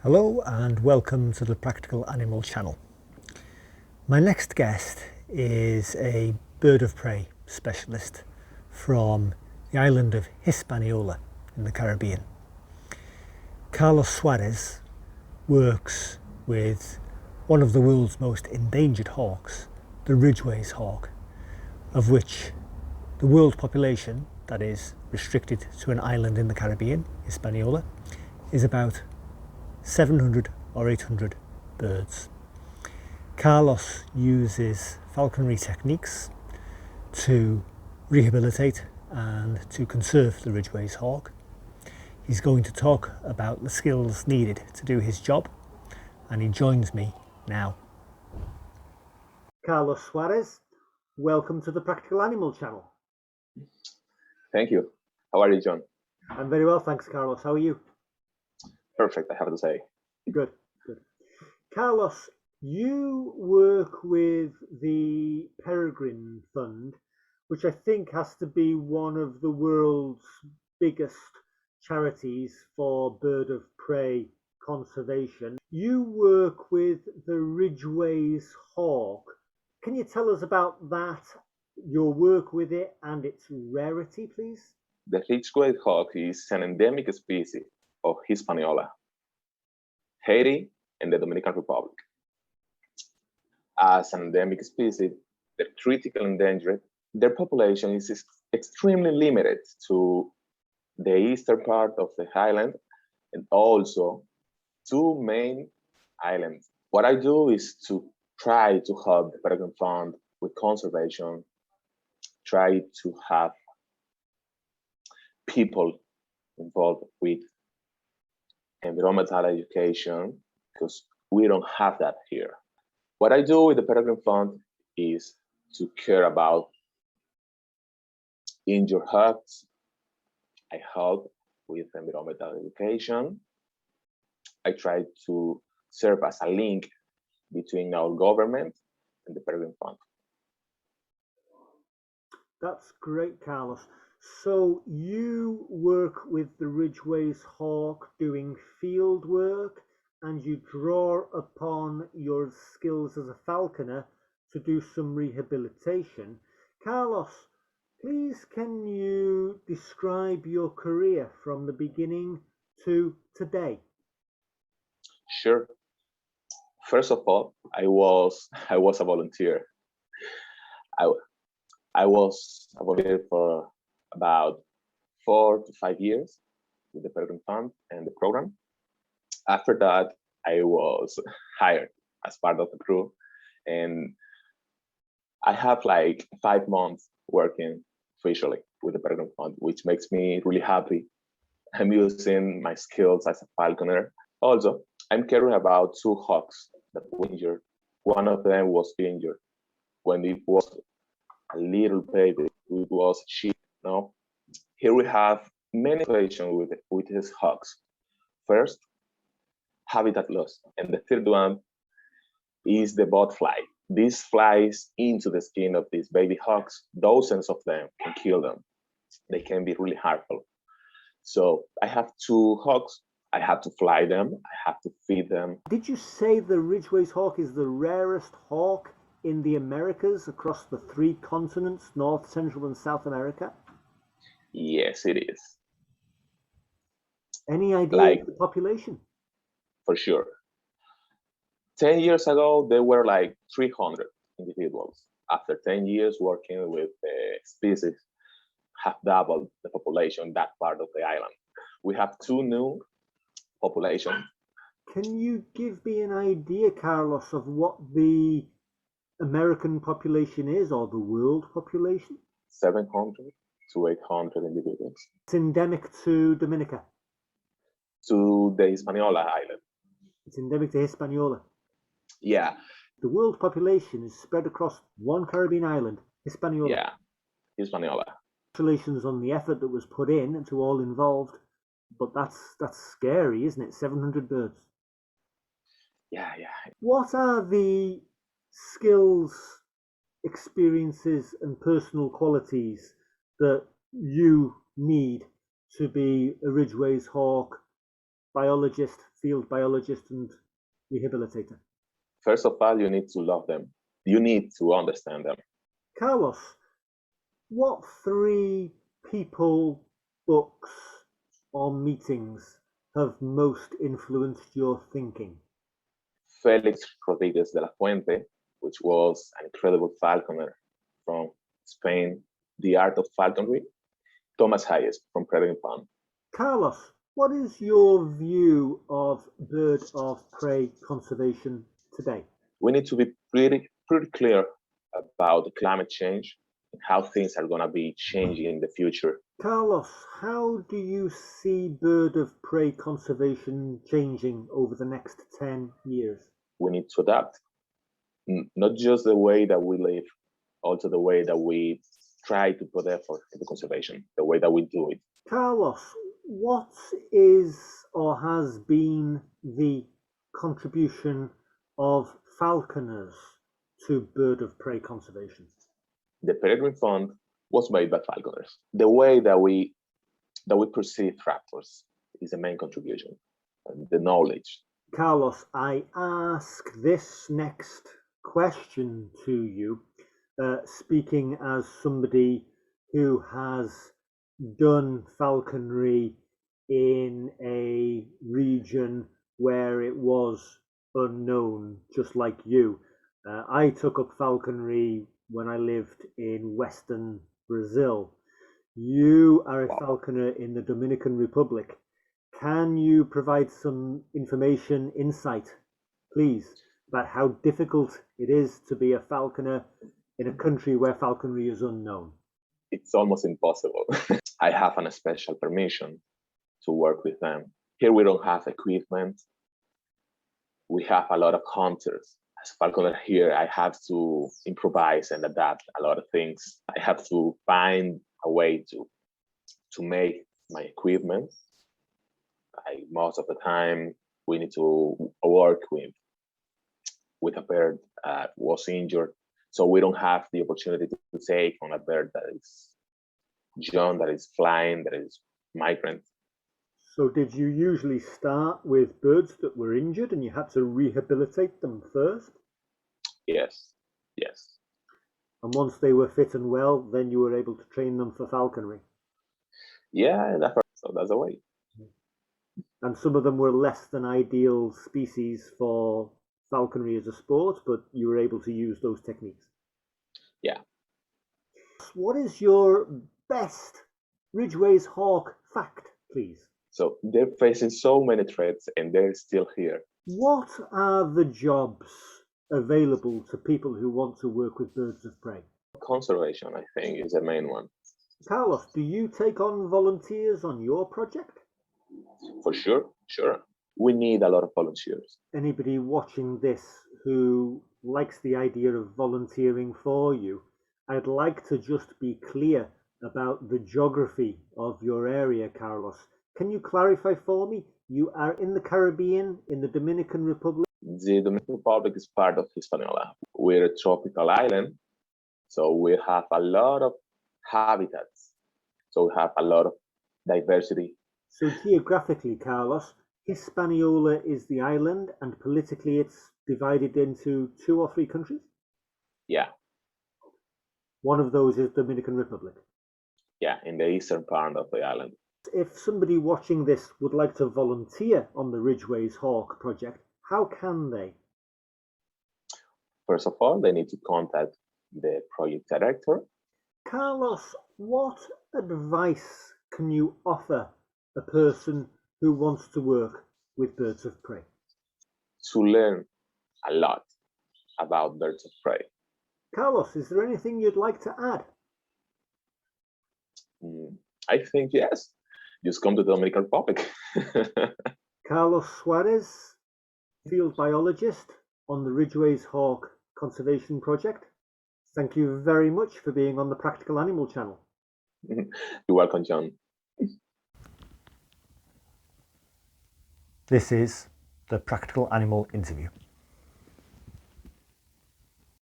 Hello and welcome to the Practical Animal channel. My next guest is a bird of prey specialist from the island of Hispaniola in the Caribbean. Carlos Suarez works with one of the world's most endangered hawks, the Ridgway's hawk, of which the world population, that is restricted to an island in the Caribbean, Hispaniola, is about 700 or 800 birds. Carlos uses falconry techniques to rehabilitate and to conserve the Ridgway's hawk. He's going to talk about the skills needed to do his job, and he joins me now. Carlos Suarez, welcome to the Practical Animal channel. Thank you. How are you, John? I'm very well, thanks, Carlos. How are you? Perfect, I have to say. Good. Carlos, you work with the Peregrine Fund, which I think has to be one of the world's biggest charities for bird of prey conservation. You work with the Ridgway's hawk. Can you tell us about that, your work with it, and its rarity, please? The Ridgway hawk is an endemic species of Hispaniola, Haiti, and the Dominican Republic. As an endemic species, they're critically endangered. Their population is extremely limited to the eastern part of the island and also two main islands. What I do is to try to help the Peregrine Fund with conservation, try to have people involved with environmental education, because we don't have that here. What I do with the Peregrine Fund is to care about injured hawks. I help with environmental education. I try to serve as a link between our government and the Peregrine Fund. That's great, Carlos. So you work with the Ridgway's hawk doing field work, and you draw upon your skills as a falconer to do some rehabilitation. Carlos, please can you describe your career from the beginning to today? Sure. First of all, I was a volunteer. I was a volunteer for about 4 to 5 years with the Peregrine Fund and the program. After that, I was hired as part of the crew, and I have like 5 months working officially with the Peregrine Fund, which makes me really happy. I'm using my skills as a falconer. Also, I'm caring about 2 hawks that were injured. One of them was injured when it was a little baby. It was a sheep. No, here we have many situations with these hawks. First, habitat loss, and the third one is the bot fly. This flies into the skin of these baby hawks. Dozens of them can kill them. They can be really harmful. So I have 2 hawks. I have to fly them. I have to feed them. Did you say the Ridgway's hawk is the rarest hawk in the Americas across the 3 continents, North, Central, and South America? Yes, it is. Any idea of the population? For sure. 10 years ago, there were like 300 individuals. After 10 years working with the species, have doubled the population in that part of the island. We have 2 new populations. Can you give me an idea, Carlos, of what the American population is, or the world population? 700 to 800 individuals. It's endemic to Dominica. To the Hispaniola island. It's endemic to Hispaniola. Yeah. The world population is spread across one Caribbean island, Hispaniola. Yeah, Hispaniola. Congratulations on the effort that was put in and to all involved, but that's scary, isn't it? 700 birds. Yeah. What are the skills, experiences, and personal qualities that you need to be a Ridgway's hawk biologist, field biologist and rehabilitator? First of all, you need to love them. You need to understand them. Carlos, what 3 people, books, or meetings have most influenced your thinking? Felix Rodriguez de la Fuente, which was an incredible falconer from Spain, The Art of Falconry. Thomas Hayes from Predator Farm. Carlos, what is your view of bird of prey conservation today? We need to be pretty clear about the climate change and how things are going to be changing in the future. Carlos, how do you see bird of prey conservation changing over the next 10 years? We need to adapt, not just the way that we live, also the way that we try to put effort into conservation, the way that we do it. Carlos, what is or has been the contribution of falconers to bird of prey conservation? The Peregrine Fund was made by falconers. The way that we perceive raptors is the main contribution, and the knowledge. Carlos, I ask this next question to you, speaking as somebody who has done falconry in a region where it was unknown, just like you. I took up falconry when I lived in Western Brazil. You are a falconer in the Dominican Republic. Can you provide some information, insight, please, about how difficult it is to be a falconer in a country where falconry is unknown? It's almost impossible. I have a special permission to work with them. Here we don't have equipment. We have a lot of hunters. As a falconer here, I have to improvise and adapt a lot of things. I have to find a way to make my equipment. Most of the time, we need to work with a bird that was injured. So we don't have the opportunity to take on a bird that is young, that is flying, that is migrant. So did you usually start with birds that were injured and you had to rehabilitate them first? Yes. And once they were fit and well, then you were able to train them for falconry? Yeah, so that's the way. And some of them were less than ideal species for falconry as a sport, but you were able to use those techniques? Yeah. What is your best Ridgway's hawk fact, please? So they're facing so many threats and they're still here. What are the jobs available to people who want to work with birds of prey? Conservation, I think, is the main one. Carlos, do you take on volunteers on your project? For sure. We need a lot of volunteers. Anybody watching this who likes the idea of volunteering for you, I'd like to just be clear about the geography of your area, Carlos. Can you clarify for me? You are in the Caribbean, in the Dominican Republic? The Dominican Republic is part of Hispaniola. We're a tropical island, so we have a lot of habitats. So we have a lot of diversity. So geographically, Carlos, Hispaniola is the island, and politically it's divided into 2 or 3 countries? Yeah. One of those is Dominican Republic? Yeah, in the eastern part of the island. If somebody watching this would like to volunteer on the Ridgway's Hawk project, how can they? First of all, they need to contact the project director. Carlos, what advice can you offer a person who wants to work with birds of prey? To learn a lot about birds of prey. Carlos, is there anything you'd like to add? I think yes. Just come to the Dominican Republic. Carlos Suarez, field biologist on the Ridgway's Hawk Conservation Project. Thank you very much for being on the Practical Animal channel. You're welcome, John. This is the Practical Animal interview.